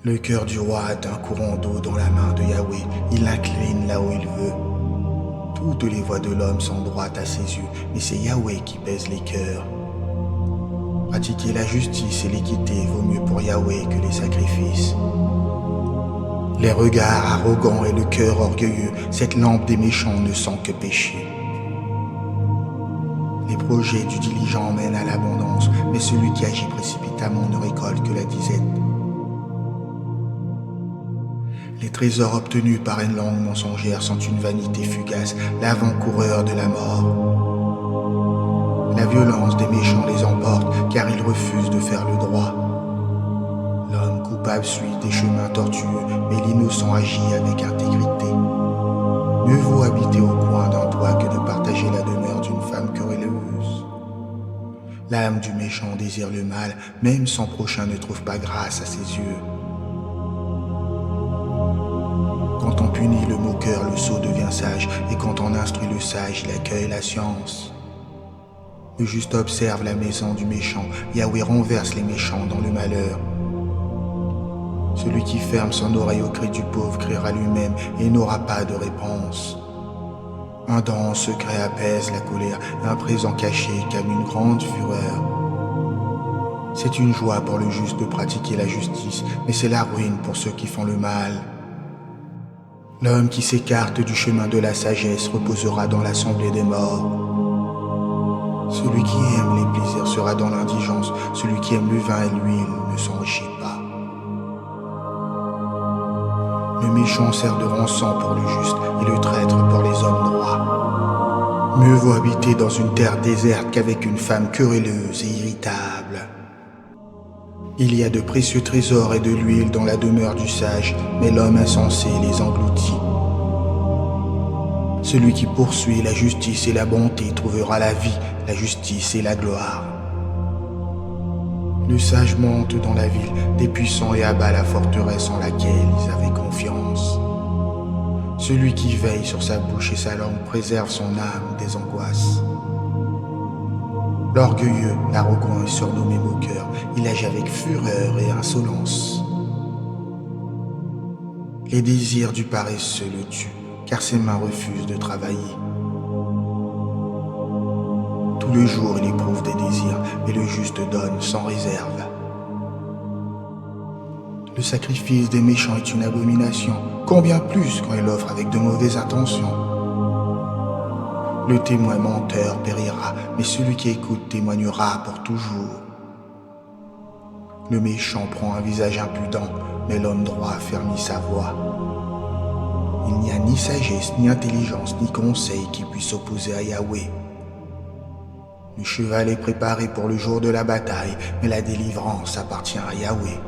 Le cœur du roi est un courant d'eau dans la main de Yahweh. Il l'incline là où il veut. Toutes les voies de l'homme sont droites à ses yeux, mais c'est Yahweh qui pèse les cœurs. Pratiquer la justice et l'équité vaut mieux pour Yahweh que les sacrifices. Les regards arrogants et le cœur orgueilleux, cette lampe des méchants ne sent que péché. Les projets du diligent mènent à l'abondance, mais celui qui agit précipitamment ne récolte que la disette. Les trésors obtenus par une langue mensongère sont une vanité fugace, l'avant-coureur de la mort. La violence des méchants les emporte, car ils refusent de faire le droit. L'homme coupable suit des chemins tortueux, mais l'innocent agit avec intégrité. Mieux vaut habiter au coin d'un toit que de partager la demeure d'une femme querelleuse. L'âme du méchant désire le mal, même son prochain ne trouve pas grâce à ses yeux. Quand on punit le moqueur, le sot devient sage, et quand on instruit le sage, il accueille la science. Le juste observe la maison du méchant, Yahweh renverse les méchants dans le malheur. Celui qui ferme son oreille au cri du pauvre criera lui-même et n'aura pas de réponse. Un don secret apaise la colère, un présent caché calme une grande fureur. C'est une joie pour le juste de pratiquer la justice, mais c'est la ruine pour ceux qui font le mal. L'homme qui s'écarte du chemin de la sagesse reposera dans l'assemblée des morts. Celui qui aime les plaisirs sera dans l'indigence, celui qui aime le vin et l'huile ne s'enrichit pas. Le méchant sert de rançon pour le juste et le traître pour les hommes droits. Mieux vaut habiter dans une terre déserte qu'avec une femme querelleuse et irritable. Il y a de précieux trésors et de l'huile dans la demeure du sage, mais l'homme insensé les engloutit. Celui qui poursuit la justice et la bonté trouvera la vie, la justice et la gloire. Le sage monte dans la ville des puissants et abat la forteresse en laquelle ils avaient confiance. Celui qui veille sur sa bouche et sa langue préserve son âme des angoisses. L'orgueilleux, l'arrogant est surnommé moqueur, il agit avec fureur et insolence. Les désirs du paresseux le tuent, car ses mains refusent de travailler. Tout le jour il éprouve des désirs, mais le juste donne sans réserve. Le sacrifice des méchants est une abomination, combien plus quand il offre avec de mauvaises intentions. Le témoin menteur périra, mais celui qui écoute témoignera pour toujours. Le méchant prend un visage impudent, mais l'homme droit fermit sa voix. Il n'y a ni sagesse, ni intelligence, ni conseil qui puisse s'opposer à Yahweh. Le cheval est préparé pour le jour de la bataille, mais la délivrance appartient à Yahweh.